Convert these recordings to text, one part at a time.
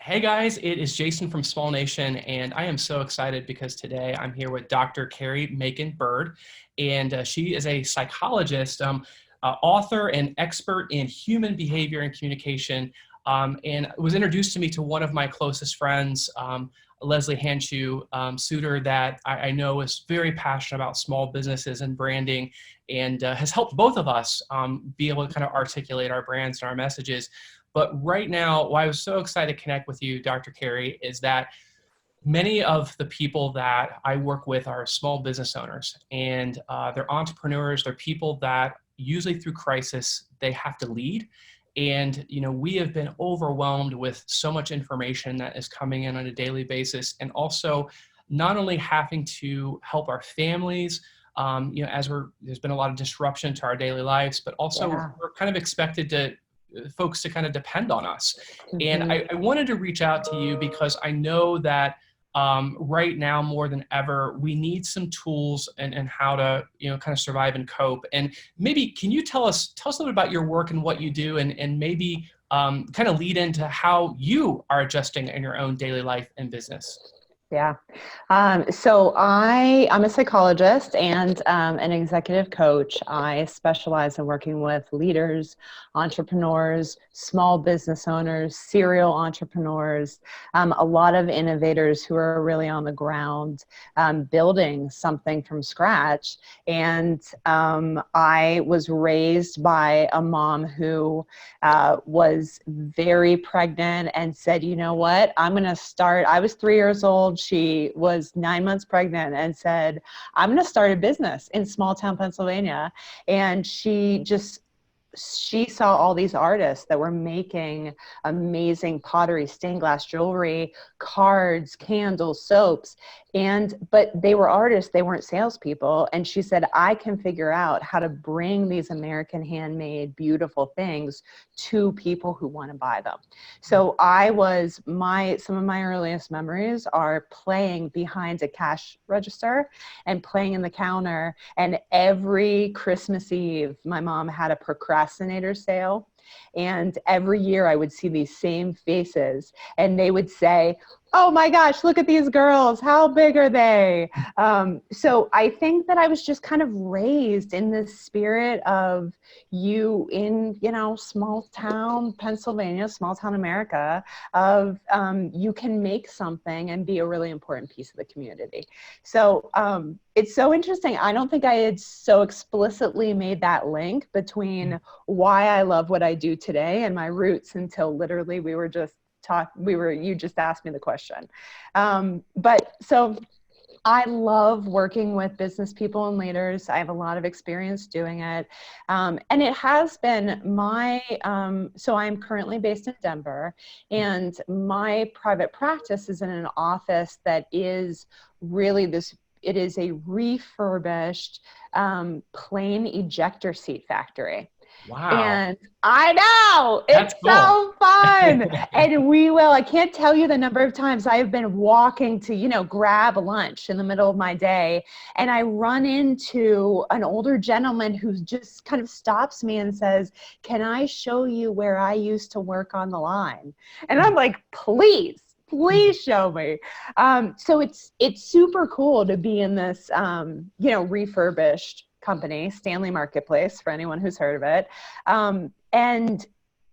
Hey guys, it is Jason from Small Nation, and I am so excited because today I'm here with Dr. Kerry Makin-Byrd, and she is a psychologist, author, and expert in human behavior and communication, and was introduced to me to one of my closest friends, Leslie Hanshu, suitor that I know is very passionate about small businesses and branding, and has helped both of us be able to kind of articulate our brands and our messages. But right now, why I was so excited to connect with you, Dr. Kerry, is that many of the people that I work with are small business owners, and they're entrepreneurs. They're people that usually through crisis, they have to lead. And, we have been overwhelmed with so much information that is coming in on a daily basis. And also not only having to help our families, as there's been a lot of disruption to our daily lives, but also we're kind of expected to folks to kind of depend on us. And I wanted to reach out to you because I know that right now more than ever, we need some tools and how to, kind of survive and cope. And maybe can you tell us a little bit about your work and what you do, and maybe kind of lead into how you are adjusting in your own daily life and business? Yeah. So I'm a psychologist and an executive coach. I specialize in working with leaders, entrepreneurs, small business owners, serial entrepreneurs, a lot of innovators who are really on the ground building something from scratch. And I was raised by a mom who was very pregnant and said, you know what, I'm going to start. I was 3 years old. She was 9 months pregnant and said, I'm going to start a business in small town Pennsylvania. And she saw all these artists that were making amazing pottery, stained glass jewelry, cards, candles, soaps. But they were artists, they weren't salespeople. And she said, I can figure out how to bring these American handmade, beautiful things to people who want to buy them. So some of my earliest memories are playing behind a cash register and playing in the counter. And every Christmas Eve, my mom had a procrastinator sale. And every year I would see these same faces and they would say, oh my gosh, look at these girls. How big are they? So I think that I was just kind of raised in this spirit of you in, small town Pennsylvania, small town America, of you can make something and be a really important piece of the community. So it's so interesting. I don't think I had so explicitly made that link between why I love what I do today and my roots until literally you just asked me the question. But so I love working with business people and leaders. I have a lot of experience doing it. And it has been so I'm currently based in Denver, and my private practice is in an office that is really it is a refurbished plane ejector seat factory. Wow. And I know, That's it's cool. so fun. And I can't tell you the number of times I've been walking to, grab lunch in the middle of my day. And I run into an older gentleman who just kind of stops me and says, can I show you where I used to work on the line? And I'm like, please show me. So it's super cool to be in this, refurbished company, Stanley Marketplace, for anyone who's heard of it. And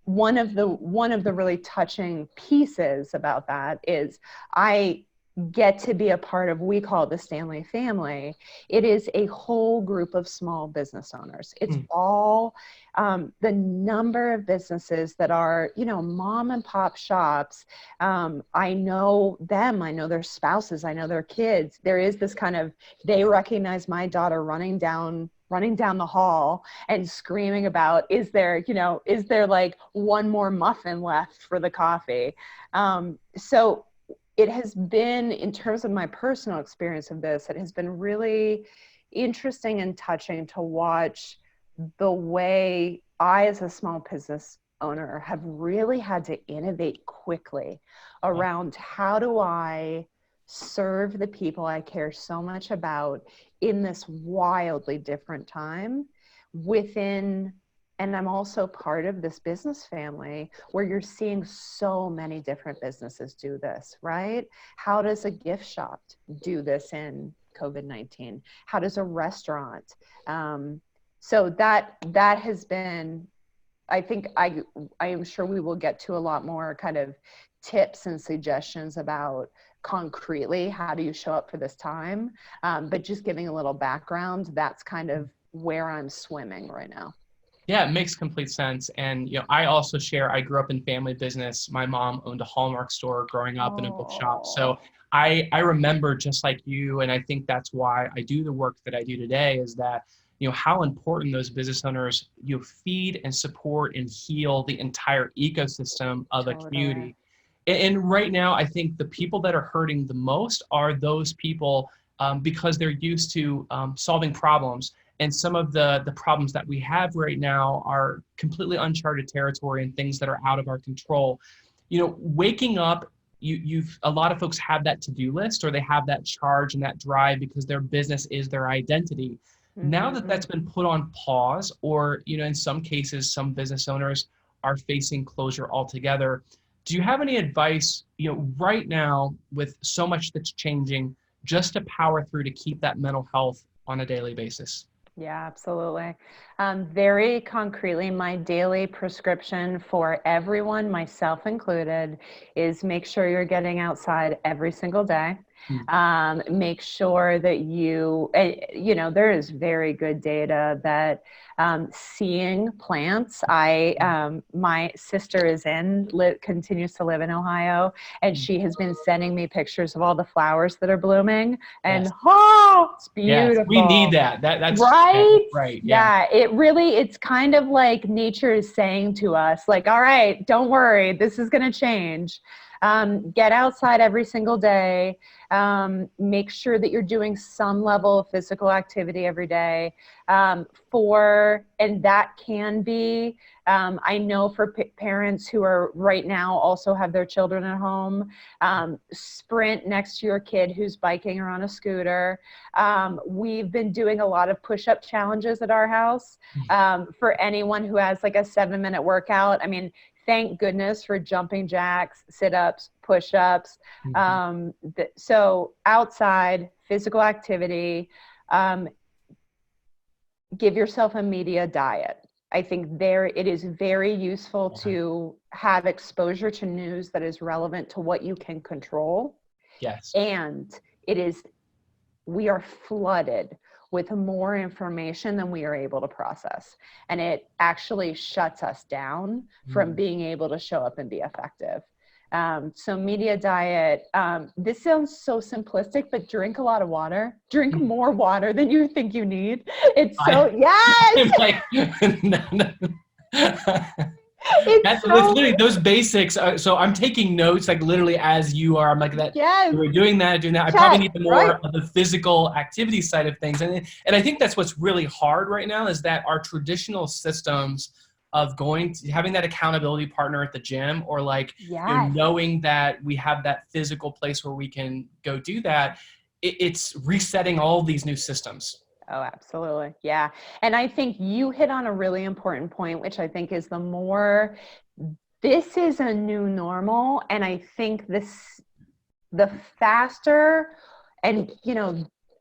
one of the really touching pieces about that is I get to be a part of, we call it the Stanley family. It is a whole group of small business owners. It's all the number of businesses that are, mom and pop shops. I know them, I know their spouses, I know their kids. There is this kind of, they recognize my daughter running down the hall and screaming about, is there like one more muffin left for the coffee? So it has been, in terms of my personal experience of this, it has been really interesting and touching to watch the way I, as a small business owner, have really had to innovate quickly around how do I serve the people I care so much about in this wildly different time within And I'm also part of this business family where you're seeing so many different businesses do this, right? How does a gift shop do this in COVID-19? How does a restaurant? So that has been, I think I am sure we will get to a lot more kind of tips and suggestions about concretely how do you show up for this time. But just giving a little background, that's kind of where I'm swimming right now. Yeah, it makes complete sense. And, I also share, I grew up in family business. My mom owned a Hallmark store growing up in a bookshop. So Oh, I remember, just like you, and I think that's why I do the work that I do today, is that, how important those business owners, feed and support and heal the entire ecosystem of a totally. community. And right now, I think the people that are hurting the most are those people, because they're used to solving problems. And some of the problems that we have right now are completely uncharted territory and things that are out of our control. Waking up, you've a lot of folks have that to-do list, or they have that charge and that drive because their business is their identity. Now that Mm-hmm. that's been put on pause, or in some cases, some business owners are facing closure altogether. Do you have any advice, right now with so much that's changing, just to power through to keep that mental health on a daily basis? Yeah, absolutely. Very concretely, my daily prescription for everyone, myself included, is make sure you're getting outside every single day. Mm. Make sure that there is very good data that seeing plants. My sister continues to live in Ohio, and Mm. she has been sending me pictures of all the flowers that are blooming, and Yes. it's Yes. We need beautiful. that. That's Right? right. Yeah. Yeah, it's kind of like nature is saying to us, like, all right, don't worry, this is going to change. Get outside every single day. Make sure that you're doing some level of physical activity every day. And that can be, I know for parents who are right now also have their children at home, sprint next to your kid who's biking or on a scooter. We've been doing a lot of push-up challenges at our house, for anyone who has like a 7-minute workout. I mean, thank goodness for jumping jacks, sit-ups, push-ups. Mhm. So outside, physical activity, give yourself a media diet. I think it is very useful Okay. to have exposure to news that is relevant to what you can control. Yes. And we are flooded with more information than we are able to process. And it actually shuts us down from Mm. being able to show up and be effective. So media diet, this sounds so simplistic, but drink a lot of water, drink Mm. more water than you think you need. It's I, so, yes, I'm like, no. it's That's literally so, those basics. So I'm taking notes, like literally as you are. I'm like that. yes, We're doing that, doing that. I probably check, need the right? more of the physical activity side of things, and I think that's what's really hard right now, is that our traditional systems of having that accountability partner at the gym, or like, Yes. knowing that we have that physical place where we can go do that. It's resetting all these new systems. Oh, absolutely. Yeah. And I think you hit on a really important point, which I think is this is a new normal. And I think the faster, and,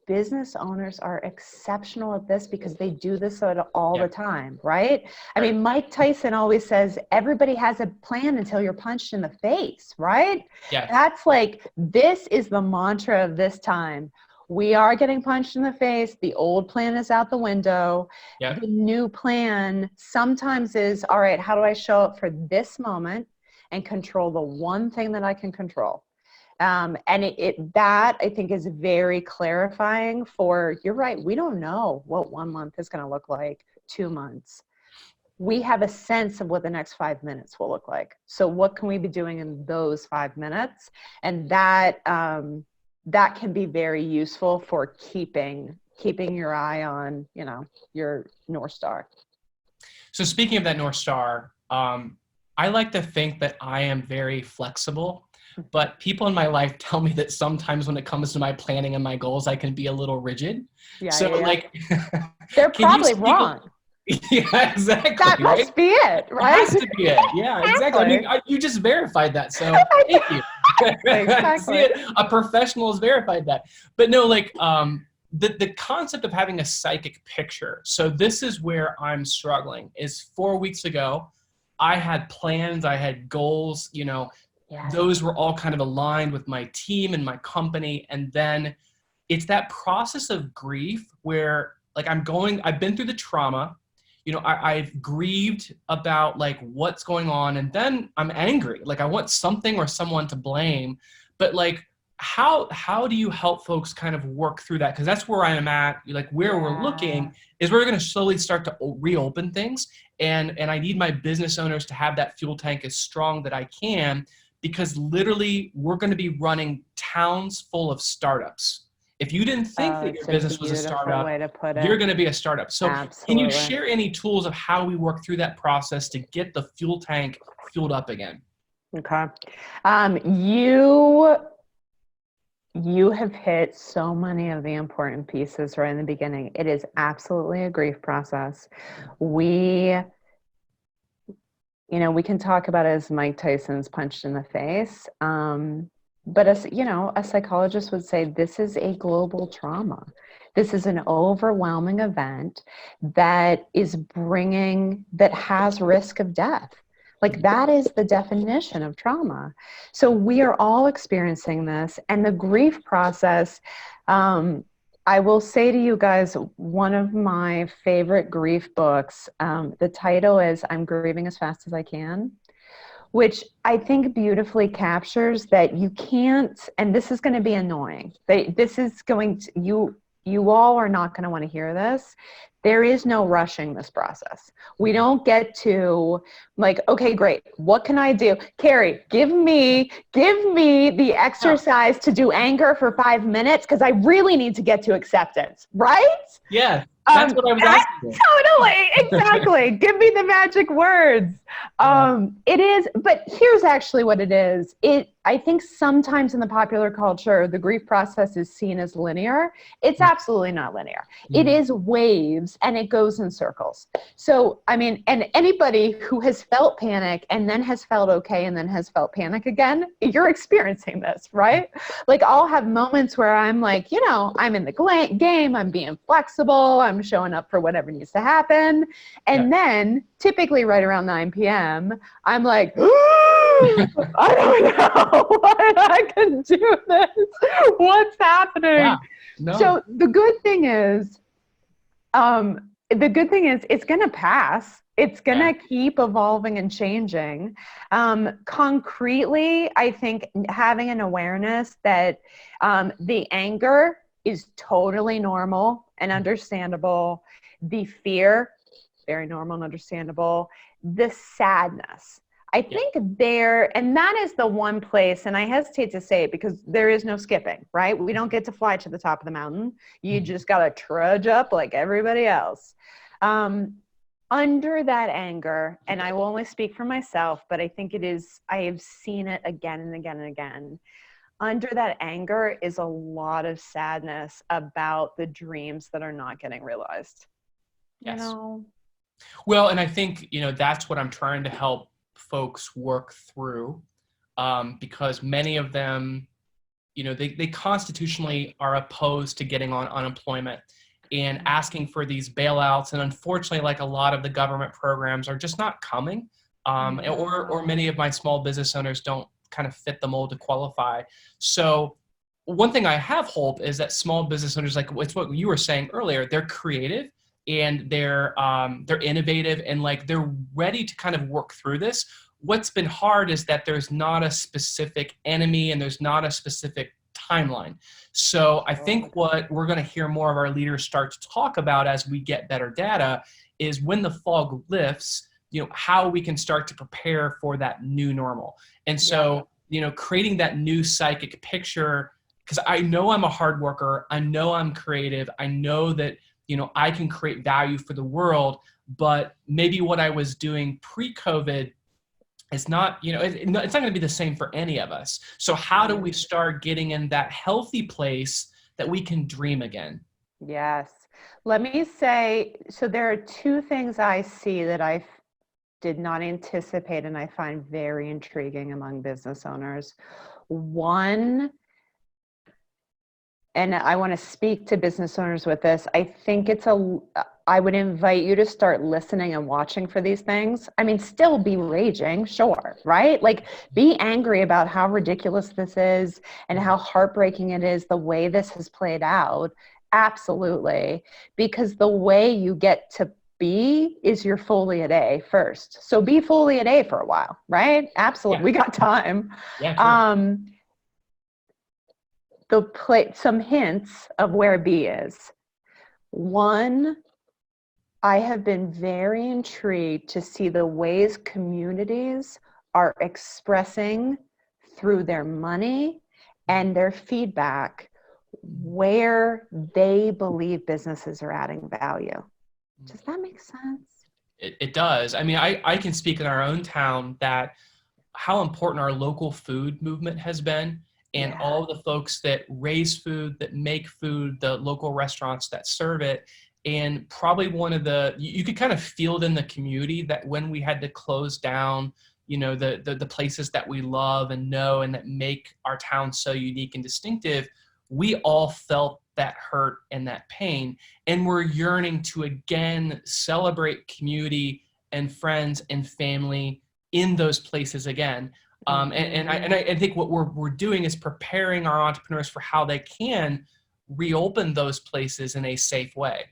business owners are exceptional at this because they do this all Yeah. the time, right? I Right. mean, Mike Tyson always says, everybody has a plan until you're punched in the face, right? Yes. That's like, this is the mantra of this time. We are getting punched in the face. The old plan is out the window. Yep. The new plan sometimes is, all right, how do I show up for this moment and control the one thing that I can control? And that I think is very clarifying you're right. We don't know what 1 month is going to look like, 2 months. We have a sense of what the next 5 minutes will look like. So what can we be doing in those 5 minutes? And that can be very useful for keeping your eye on, your North Star. So speaking of that North Star, I like to think that I am very flexible, but people in my life tell me that sometimes when it comes to my planning and my goals, I can be a little rigid. Yeah, So yeah, yeah. like, They're can you probably speak? wrong. Yeah, That exactly, right? must be it, It right? has to be it. Yeah, exactly. I mean, Exactly. you just verified that, so thank you. See Exactly. it, a professional has verified that. But no, like the concept of having a psychic picture. So this is where I'm struggling. Is 4 weeks ago, I had plans, I had goals. Yes. Those were all kind of aligned with my team and my company, and then it's that process of grief where like I've been through the trauma. I've grieved about like what's going on, and then I'm angry. Like I want something or someone to blame. But like how do you help folks kind of work through that? Because that's where I am at. Like where we're Yeah. looking is we're going to slowly start to reopen things, and I need my business owners to have that fuel tank as strong that I can, because literally we're going to be running towns full of startups. If you didn't think Oh, that your it's a business was a beautiful startup, way to put you're it. going to be a startup. So, can you Absolutely. share any tools of how we work through that process to get the fuel tank fueled up again? Okay. You have hit so many of the important pieces right in the beginning. It is absolutely a grief process. We, we can talk about it as Mike Tyson's punched in the face. But as a psychologist would say, this is a global trauma. This is an overwhelming event that has risk of death. Like that is the definition of trauma. So we are all experiencing this, and the grief process. I will say to you guys, one of my favorite grief books, the title is I'm Grieving as Fast as I Can, which I think beautifully captures that you can't, and this is going to be annoying. You all are not going to want to hear this. There is no rushing this process. We don't get to like, okay, great. What can I do? Kerry, give me the Yeah. exercise to do anger for 5 minutes because I really need to get to acceptance, right? Yeah, that's what I was asking you. Totally, exactly. Give me the magic words. Yeah. It is, but here's actually what it is. I think sometimes in the popular culture, the grief process is seen as linear. It's absolutely not linear. It Mhm. is waves and it goes in circles. So, I mean, and anybody who has felt panic and then has felt okay and then has felt panic again, you're experiencing this, right? Like I'll have moments where I'm like, I'm in the game, I'm being flexible, I'm showing up for whatever needs to happen. Yeah. And then typically right around 9 p.m., I'm like, I don't know what I can do this. What's Yeah. happening? No. So the good thing is it's going to pass. It's going Yeah. to keep evolving and changing. Concretely, I think having an awareness that the anger is totally normal and understandable. The fear, very normal and understandable. The sadness. I Yeah. think and that is the one place, and I hesitate to say it because there is no skipping, right? We don't get to fly to the top of the mountain. You just got to trudge up like everybody else. Um, Under that anger, and I will only speak for myself, but I think I have seen it again and again and again. Under that anger is a lot of sadness about the dreams that are not getting realized. You Yes. know? Well, and I think, that's what I'm trying to help folks work through, because many of them, they constitutionally are opposed to getting on unemployment and asking for these bailouts. And unfortunately, like a lot of the government programs are just not coming, or No. many of my small business owners don't kind of fit the mold to qualify. So one thing I have hope is that small business owners, like it's what you were saying earlier, they're creative and they're innovative and like they're ready to kind of work through this. What's been hard is that there's not a specific enemy and there's not a specific timeline. So I think what we're going to hear more of our leaders start to talk about as we get better data is when the fog lifts, how we can start to prepare for that new normal. And so, creating that new psychic picture, because I know I'm a hard worker, I know I'm creative, I know that, I can create value for the world, but maybe what I was doing pre-COVID is not, it's not going to be the same for any of us. So how do we start getting in that healthy place that we can dream again? Yes. Let me say, so there are two things I see that did not anticipate and I find very intriguing among business owners. One, and I want to speak to business owners with this. I think I would invite you to start listening and watching for these things. I mean, still be raging, sure, right? Like be angry about how ridiculous this is and how heartbreaking it is the way this has played out. Absolutely. Because the way you get to be is your fully at A first. So be fully at A for a while, right? Absolutely. Yeah. We got time. Yeah, true. Um, some hints of where B is. One, I have been very intrigued to see the ways communities are expressing through their money and their feedback where they believe businesses are adding value. Does that make sense? It does. I mean, I can speak in our own town that how important our local food movement has been, and Yeah. all the folks that raise food, that make food, the local restaurants that serve it. And probably one of you could kind of feel it in the community that when we had to close down, the places that we love and know and that make our town so unique and distinctive, we all felt that hurt and that pain. And we're yearning to again celebrate community and friends and family in those places again. I think what we're doing is preparing our entrepreneurs for how they can reopen those places in a safe way.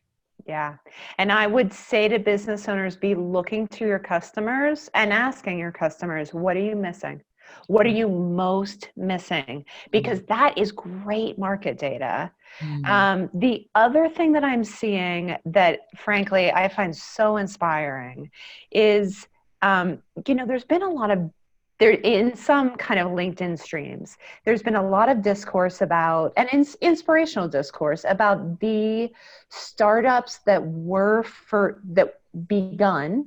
Yeah. And I would say to business owners, be looking to your customers and asking your customers, what are you missing? What are you most missing? Because that is great market data. The other thing that I'm seeing that, frankly, I find so inspiring is, there's been a lot of there in some kind of LinkedIn streams, there's been a lot of discourse about, and inspirational discourse about the startups that begun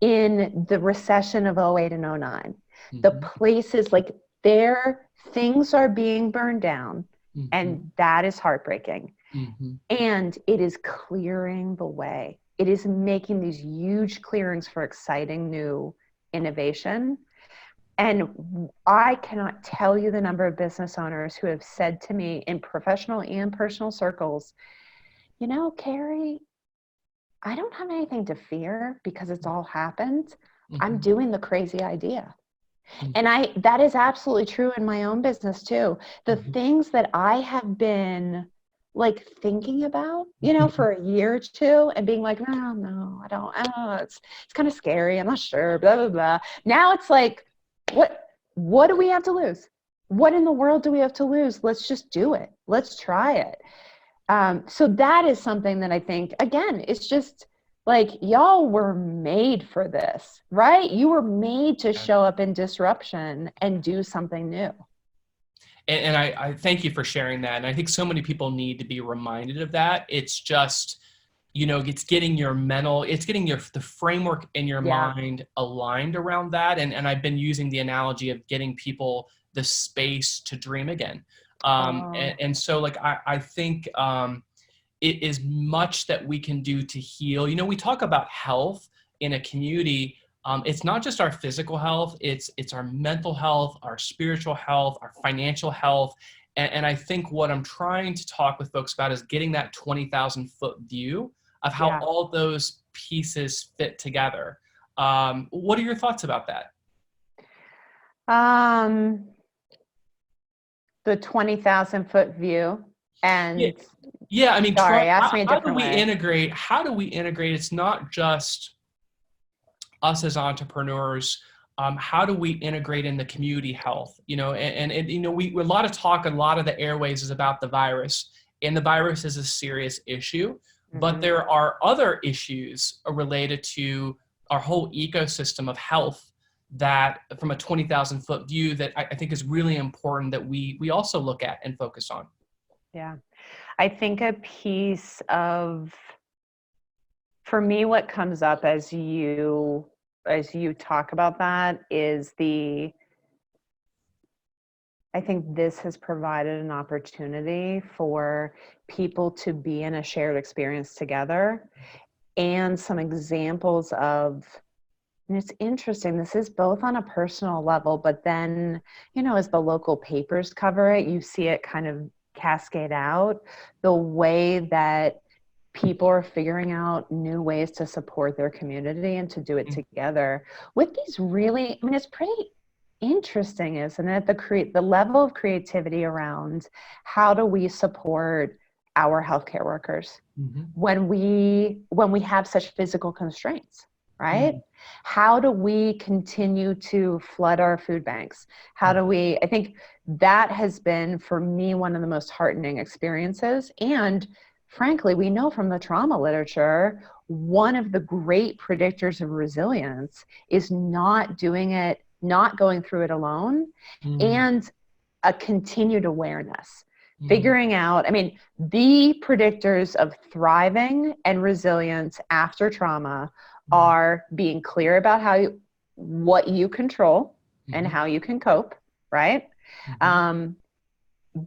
in the recession of '08 and '09. The places like their things are being burned down, and that is heartbreaking. And it is clearing the way. It is making these huge clearings for exciting new innovation. And I cannot tell you the number of business owners who have said to me in professional and personal circles, Kerry, I don't have anything to fear because it's all happened. I'm doing the crazy idea. And that is absolutely true in my own business too. The things that I have been like thinking about, for a year or two and being like, no, I don't, it's kind of scary. I'm not sure, blah, blah, blah. Now it's like, what do we have to lose? What in the world do we have to lose? Let's just do it. Let's try it. So that is something that I think, again, it's just like y'all were made for this, right? You were made to show up in disruption and do something new. And I thank you for sharing that. And I think so many people need to be reminded of that. It's just, it's getting the framework in your mind aligned around that. And I've been using the analogy of getting people the space to dream again. And so like, I think it is much that we can do to heal. We talk about health in a community. It's not just our physical health, it's our mental health, our spiritual health, our financial health. And I think what I'm trying to talk with folks about is getting that 20,000 foot view of how all those pieces fit together. What are your thoughts about that? The 20,000 foot view. And yeah, I mean, sorry, ask me a how different do we way. integrate? How do we integrate? It's not just us as entrepreneurs. How do we integrate in the community health? We a lot of talk, a lot of the airways is about the virus, and the virus is a serious issue, but there are other issues related to our whole ecosystem of health that from a 20,000 foot view that I think is really important that we also look at and focus on. Yeah. I think a piece of, for me, what comes up as you talk about that is I think this has provided an opportunity for people to be in a shared experience together, and some examples of, and it's interesting, this is both on a personal level, but then, as the local papers cover it, you see it kind of cascade out, the way that people are figuring out new ways to support their community and to do it together with these really, it's pretty interesting, isn't it? The level of creativity around how do we support our healthcare workers when we have such physical constraints, right? How do we continue to flood our food banks? I think that has been, for me, one of the most heartening experiences. And frankly, we know from the trauma literature, one of the great predictors of resilience is not going through it alone, and a continued awareness. Figuring out, the predictors of thriving and resilience after trauma are being clear about what you control and how you can cope, right?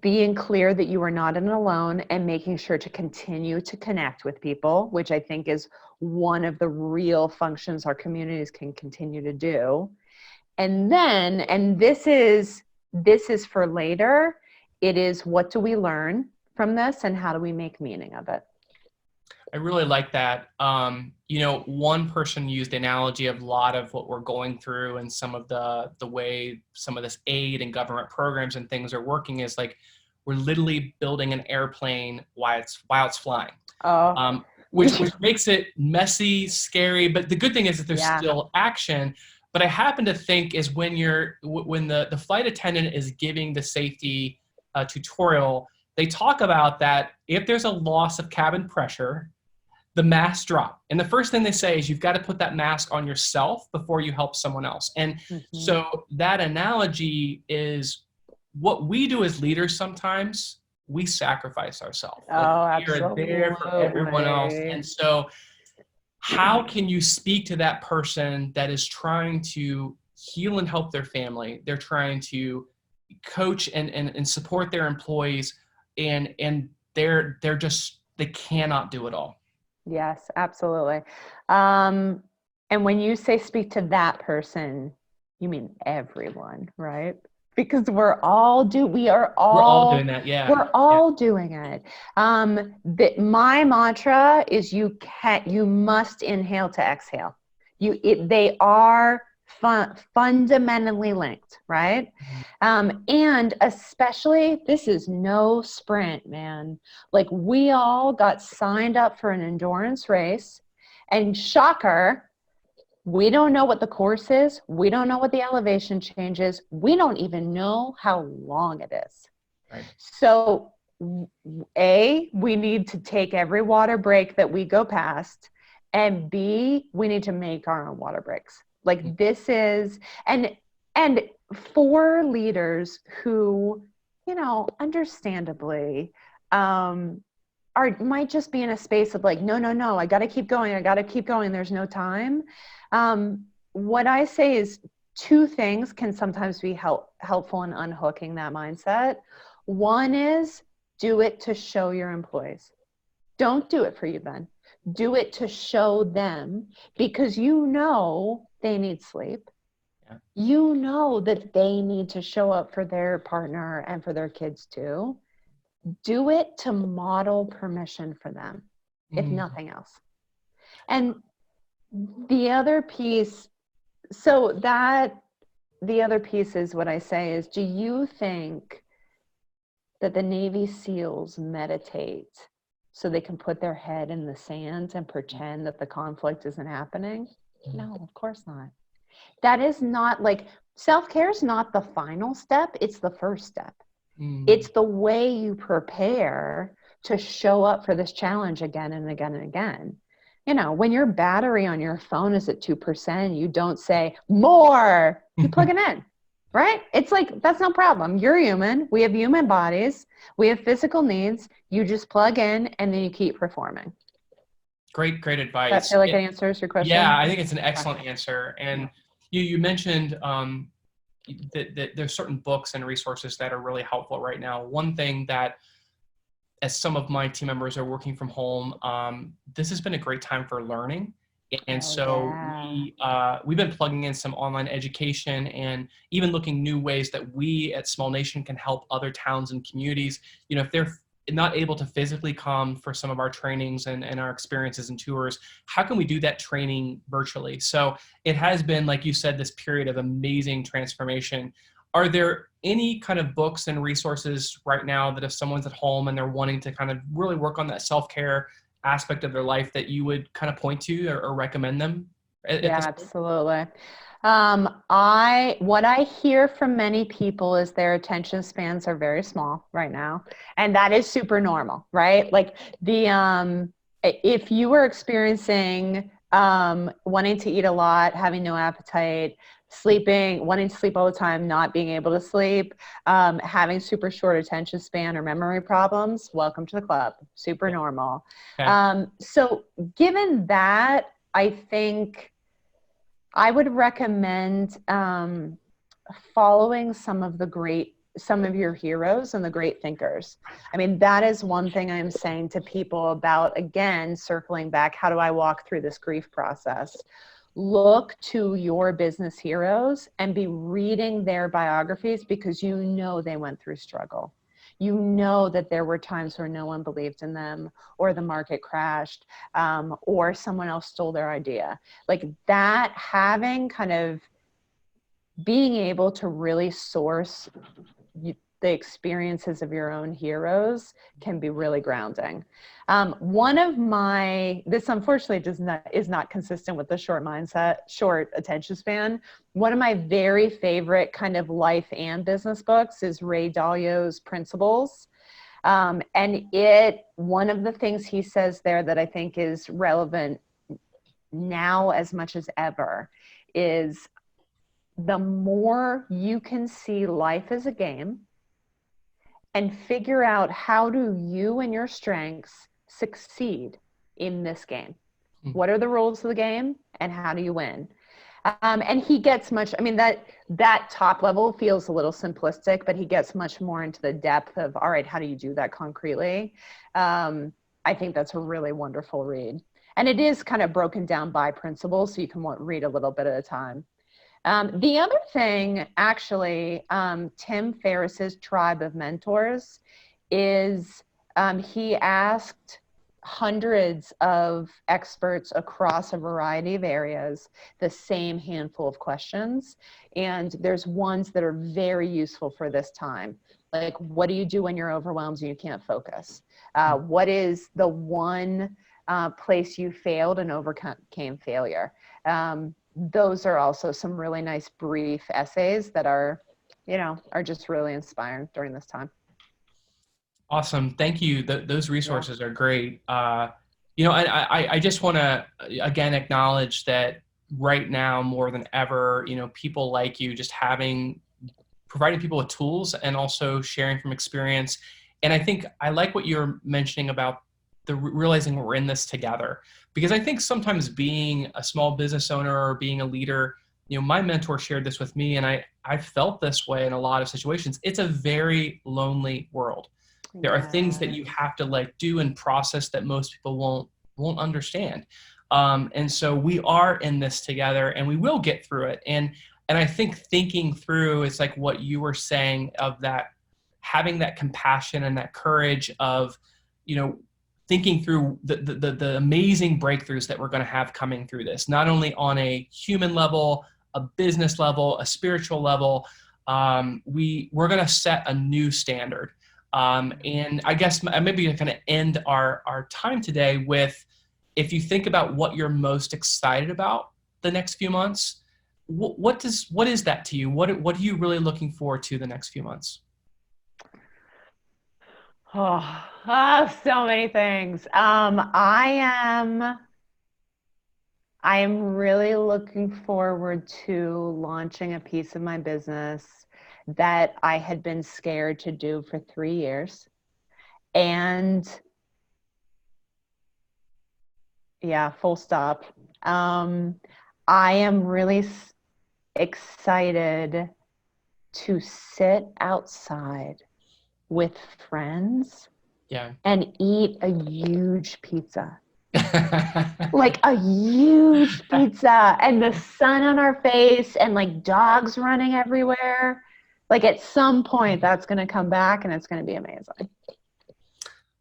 Being clear that you are not in alone, and making sure to continue to connect with people, which I think is one of the real functions our communities can continue to do. And then, and this is for later, it is, what do we learn from this and how do we make meaning of it? I really like that. One person used the analogy of a lot of what we're going through and some of the way some of this aid and government programs and things are working is like, we're literally building an airplane while it's flying. Which makes it messy, scary, but the good thing is that there's still action. But I happen to think is when the flight attendant is giving the safety tutorial, they talk about that if there's a loss of cabin pressure, the masks drop. And the first thing they say is you've got to put that mask on yourself before you help someone else. And so that analogy is what we do as leaders. Sometimes we sacrifice ourselves. Absolutely. We are there for everyone else. And so how can you speak to that person that is trying to heal and help their family? They're trying to coach and support their employees, and they cannot do it all. Yes, absolutely. And when you say speak to that person, you mean everyone, right? Because we are all doing that. Yeah. We're all doing it. My mantra is you must inhale to exhale. They are fundamentally linked, right? And especially, this is no sprint, man. Like, we all got signed up for an endurance race, and shocker, we don't know what the course is. We don't know what the elevation change is. We don't even know how long it is. Right. So, A, we need to take every water break that we go past, and B, we need to make our own water breaks. Like, this is, and for leaders who, understandably, might just be in a space of like, no, I got to keep going. There's no time. What I say is two things can sometimes be helpful in unhooking that mindset. One is, do it to show your employees. Don't do it for you, Ben. Do it to show them, because they need sleep. Yeah. That they need to show up for their partner and for their kids too. Do it to model permission for them, if nothing else. And the other piece is what I say is, do you think that the Navy SEALs meditate so they can put their head in the sand and pretend that the conflict isn't happening? No, of course not. That is not, like, self-care is not the final step. It's the first step. It's the way you prepare to show up for this challenge again and again and again. When your battery on your phone is at 2%, you don't say more, you plug it in, right? It's like, that's no problem. You're human. We have human bodies. We have physical needs. You just plug in and then you keep performing. Great advice. Does that feel like it answers your question? Yeah, I think it's an excellent answer. And you mentioned there's certain books and resources that are really helpful right now. One thing that, as some of my team members are working from home, this has been a great time for learning. And Oh, so yeah. we've been plugging in some online education and even looking new ways that we at Small Nation can help other towns and communities. If they're not able to physically come for some of our trainings and our experiences and tours, how can we do that training virtually? So it has been, like you said, this period of amazing transformation. Are there any kind of books and resources right now that if someone's at home and they're wanting to kind of really work on that self-care aspect of their life that you would kind of point to or recommend them at Yeah, this point? absolutely. What I hear from many people is their attention spans are very small right now, and that is super normal, right? Like if you were experiencing wanting to eat a lot, having no appetite, sleeping, wanting to sleep all the time, not being able to sleep, having super short attention span or memory problems, welcome to the club. Super Yeah. normal. Okay. So given that, I think I would recommend following some of your heroes and the great thinkers. I mean, that is one thing I'm saying to people about, again, circling back, how do I walk through this grief process? Look to your business heroes and be reading their biographies because you know they went through struggle. You know that there were times where no one believed in them, or the market crashed, or someone else stole their idea. Like that, having kind of being able to really source the experiences of your own heroes can be really grounding. This unfortunately is not consistent with the short mindset, short attention span. One of my very favorite kind of life and business books is Ray Dalio's Principles. One of the things he says there that I think is relevant now as much as ever is the more you can see life as a game and figure out how do you and your strengths succeed in this game. Hmm. What are the rules of the game and how do you win? And he gets much, I mean, that top level feels a little simplistic, but he gets much more into the depth of, all right, how do you do that concretely? I think that's a really wonderful read. And it is kind of broken down by principles, so you can read a little bit at a time. The other thing, actually, Tim Ferriss's Tribe of Mentors is he asked hundreds of experts across a variety of areas the same handful of questions. And there's ones that are very useful for this time. Like, what do you do when you're overwhelmed and you can't focus? What is the one place you failed and overcame failure? Those are also some really nice brief essays that are just really inspiring during this time. Awesome. Thank you. Those Yeah. resources are great. And I just want to again acknowledge that right now more than ever, people like you just providing people with tools and also sharing from experience. And I think I like what you're mentioning about the realizing we're in this together, because I think sometimes being a small business owner or being a leader, my mentor shared this with me, and I felt this way in a lot of situations. It's a very lonely world. There are things that you Yes. have to like do and process that most people won't understand. And so we are in this together and we will get through it. And I think thinking through, it's like what you were saying of that, having that compassion and that courage of, you know, thinking through the amazing breakthroughs that we're going to have coming through this, not only on a human level, a business level, a spiritual level. We're going to set a new standard. And I guess maybe kind of end our time today with, if you think about what you're most excited about the next few months, what is that to you? What are you really looking forward to the next few months? So many things. I am really looking forward to launching a piece of my business that I had been scared to do for 3 years. And yeah, full stop. I am really excited to sit outside with friends Yeah. and eat a huge pizza. Like a huge pizza and the sun on our face and like dogs running everywhere. Like at some point that's going to come back and it's going to be amazing.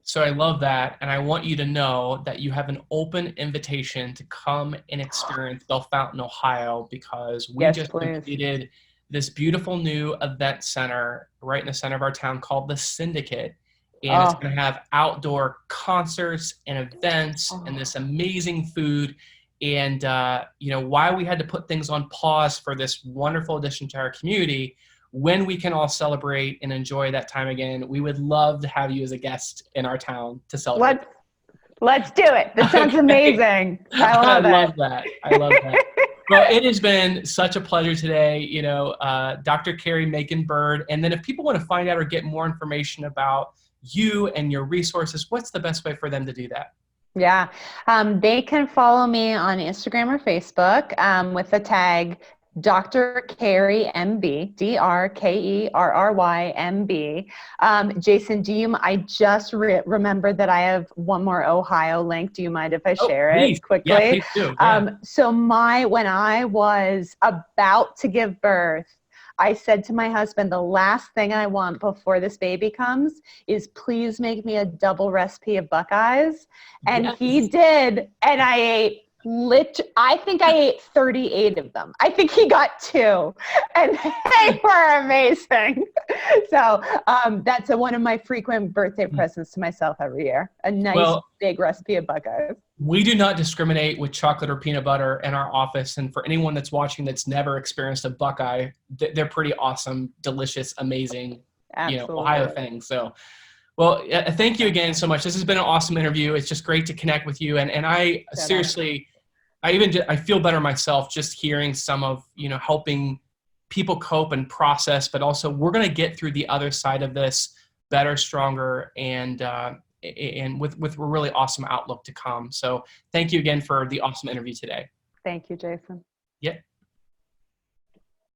So I love that. And I want you to know that you have an open invitation to come and experience Bell Fountain, Ohio, because we Yes, just please. completed this beautiful new event center right in the center of our town called the Syndicate. And it's Oh, going to have outdoor concerts and events and this amazing food. And, why we had to put things on pause for this wonderful addition to our community, when we can all celebrate and enjoy that time again, we would love to have you as a guest in our town to celebrate. let's do it. This sounds Okay. amazing. I I love love it. that. I love that. Well, it has been such a pleasure today, Dr. Kerry Makin-Byrd. And then if people want to find out or get more information about you and your resources, what's the best way for them to do that? Yeah. They can follow me on Instagram or Facebook with the tag Dr. Kerry MB, DrKerrymb. Jason, I just remembered that I have one more Ohio link. Do you mind if I Oh, share please. it quickly? Yeah, please do. Yeah. So when I was about to give birth, I said to my husband, the last thing I want before this baby comes is please make me a double recipe of Buckeyes. And Yes. he did. And I think I ate 38 of them. I think he got 2 and they were amazing. So that's one of my frequent birthday presents to myself every year. A nice big recipe of Buckeyes. We do not discriminate with chocolate or peanut butter in our office. And for anyone that's watching that's never experienced a Buckeye, they're pretty awesome, delicious, amazing, Ohio things. So, well, thank you again so much. This has been an awesome interview. It's just great to connect with you. And I seriously, I feel better myself just hearing some of, helping people cope and process, but also we're going to get through the other side of this better, stronger, and with a really awesome outlook to come. So thank you again for the awesome interview today. Thank you, Jason. Yeah.